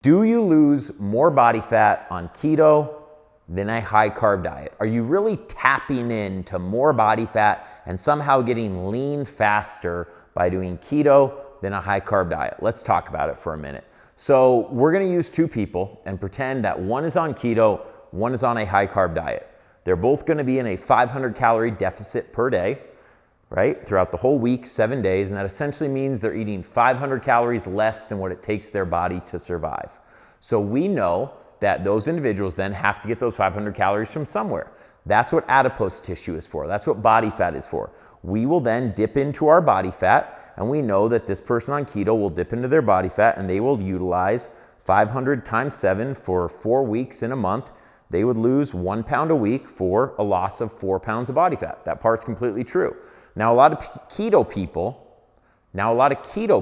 Do you lose more body fat on keto than a high carb diet? Are you really tapping into more body fat and somehow getting lean faster by doing keto than a high carb diet? Let's talk about it for a minute. So we're gonna use two people and pretend that one is on keto, one is on a high carb diet. They're both gonna be in a 500 calorie deficit per day, right? Throughout the whole week, 7 days, and that essentially means they're eating 500 calories less than what it takes their body to survive. So we know that those individuals then have to get those 500 calories from somewhere. That's what adipose tissue is for. That's what body fat is for. We will then dip into our body fat, and we know that this person on keto will dip into their body fat and they will utilize 500 times 7 for 4 weeks in a month. They would lose 1 pound a week for a loss of 4 pounds of body fat. That part's completely true. Now, a lot of keto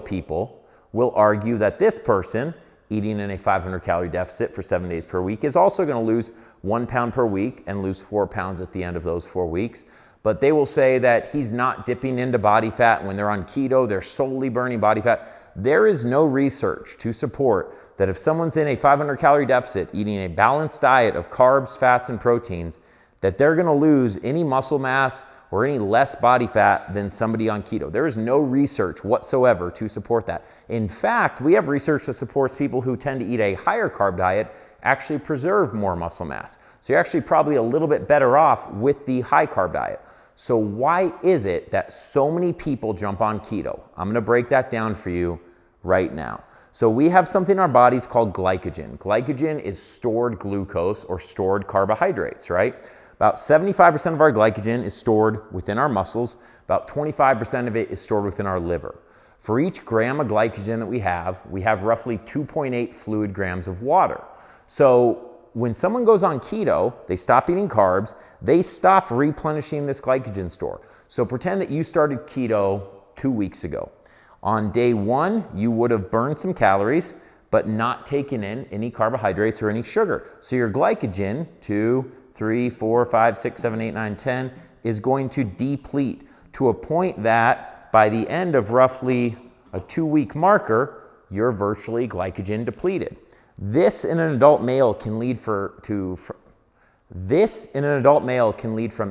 people will argue that this person eating in a 500 calorie deficit for 7 days per week is also going to lose 1 pound per week and lose 4 pounds at the end of those 4 weeks. But they will say that he's not dipping into body fat. When they're on keto, they're solely burning body fat. There is no research to support that if someone's in a 500 calorie deficit, eating a balanced diet of carbs, fats, and proteins, that they're going to lose any muscle mass or any less body fat than somebody on keto. There is no research whatsoever to support that. In fact, we have research that supports people who tend to eat a higher carb diet actually preserve more muscle mass. So you're actually probably a little bit better off with the high carb diet. So why is it that so many people jump on keto? I'm gonna break that down for you right now. So we have something in our bodies called glycogen. Glycogen is stored glucose or stored carbohydrates, right? About 75% of our glycogen is stored within our muscles. About 25% of it is stored within our liver. For each gram of glycogen that we have roughly 2.8 fluid grams of water. So when someone goes on keto, they stop eating carbs, they stop replenishing this glycogen store. So pretend that you started keto 2 weeks ago. On day 1, you would have burned some calories, but not taken in any carbohydrates or any sugar. So your glycogen, 2, 3, 4, 5, 6, 7, 8, 9, 10, is going to deplete to a point that by the end of roughly a 2-week marker, you're virtually glycogen depleted. This in an adult male can lead from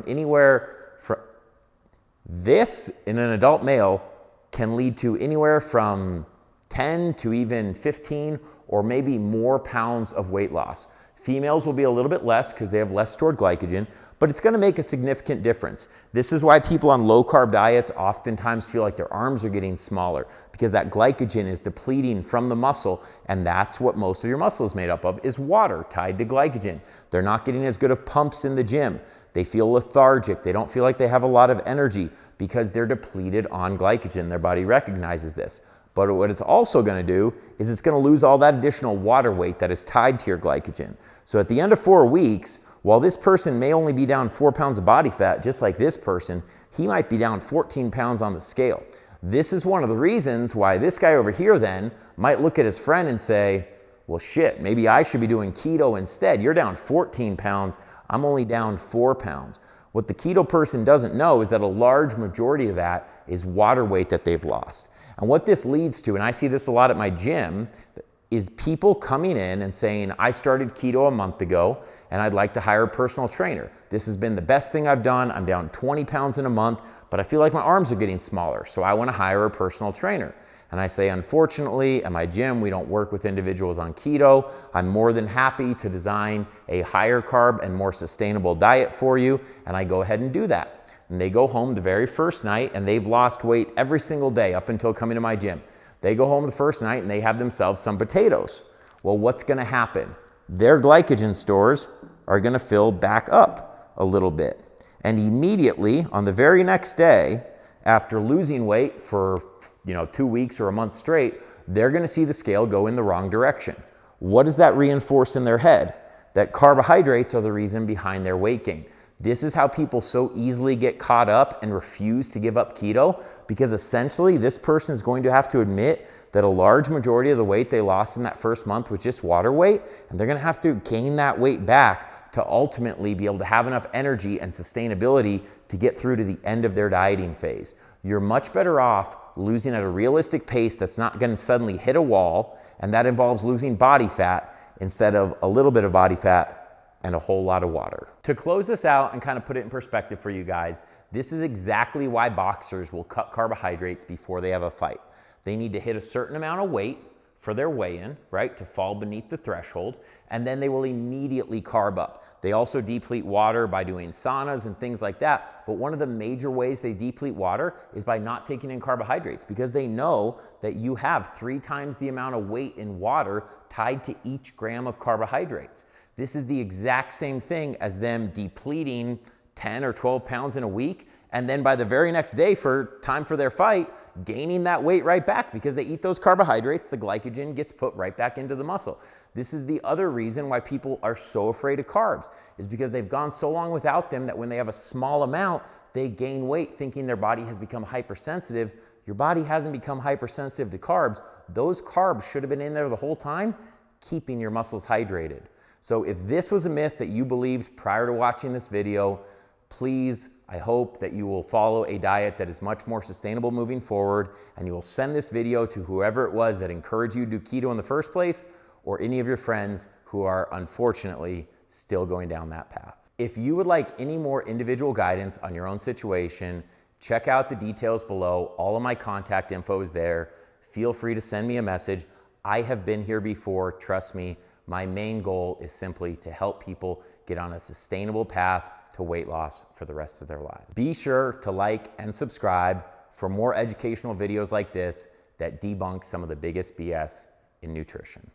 anywhere from 10 to even 15 or maybe more pounds of weight loss. Females will be a little bit less because they have less stored glycogen, but it's going to make a significant difference. This is why people on low carb diets oftentimes feel like their arms are getting smaller, because that glycogen is depleting from the muscle, and that's what most of your muscle is made up of, is water tied to glycogen. They're not getting as good of pumps in the gym. They feel lethargic. They don't feel like they have a lot of energy because they're depleted on glycogen. Their body recognizes this. But what it's also going to do is it's going to lose all that additional water weight that is tied to your glycogen. So at the end of 4 weeks, while this person may only be down 4 pounds of body fat, just like this person, he might be down 14 pounds on the scale. This is one of the reasons why this guy over here then might look at his friend and say, well, shit, maybe I should be doing keto instead. You're down 14 pounds. I'm only down 4 pounds. What the keto person doesn't know is that a large majority of that is water weight that they've lost. And what this leads to, and I see this a lot at my gym, is people coming in and saying, I started keto a month ago and I'd like to hire a personal trainer. This has been the best thing I've done. I'm down 20 pounds in a month, but I feel like my arms are getting smaller, so I want to hire a personal trainer. And I say, unfortunately, at my gym, we don't work with individuals on keto. I'm more than happy to design a higher carb and more sustainable diet for you, and I go ahead and do that. And they go home the very first night and they've lost weight every single day up until coming to my gym. They go home the first night and they have themselves some potatoes. Well, what's going to happen? Their glycogen stores are going to fill back up a little bit. And immediately on the very next day, after losing weight for 2 weeks or a month straight, they're going to see the scale go in the wrong direction. What does that reinforce in their head? That carbohydrates are the reason behind their weight gain. This is how people so easily get caught up and refuse to give up keto, because essentially this person is going to have to admit that a large majority of the weight they lost in that first month was just water weight, and they're going to have to gain that weight back to ultimately be able to have enough energy and sustainability to get through to the end of their dieting phase. You're much better off losing at a realistic pace that's not going to suddenly hit a wall, and that involves losing body fat instead of a little bit of body fat and a whole lot of water. To close this out and kind of put it in perspective for you guys, this is exactly why boxers will cut carbohydrates before they have a fight. They need to hit a certain amount of weight for their weigh-in, right, to fall beneath the threshold, and then they will immediately carb up. They also deplete water by doing saunas and things like that, but one of the major ways they deplete water is by not taking in carbohydrates, because they know that you have 3 times the amount of weight in water tied to each gram of carbohydrates. This is the exact same thing as them depleting 10 or 12 pounds in a week, and then by the very next day, for time for their fight, gaining that weight right back because they eat those carbohydrates, the glycogen gets put right back into the muscle. This is the other reason why people are so afraid of carbs, is because they've gone so long without them that when they have a small amount, they gain weight thinking their body has become hypersensitive. Your body hasn't become hypersensitive to carbs. Those carbs should have been in there the whole time, keeping your muscles hydrated. So if this was a myth that you believed prior to watching this video, please, I hope that you will follow a diet that is much more sustainable moving forward, and you will send this video to whoever it was that encouraged you to do keto in the first place, or any of your friends who are unfortunately still going down that path. If you would like any more individual guidance on your own situation, check out the details below. All of my contact info is there. Feel free to send me a message. I have been here before, trust me. My main goal is simply to help people get on a sustainable path to weight loss for the rest of their lives. Be sure to like and subscribe for more educational videos like this that debunk some of the biggest BS in nutrition.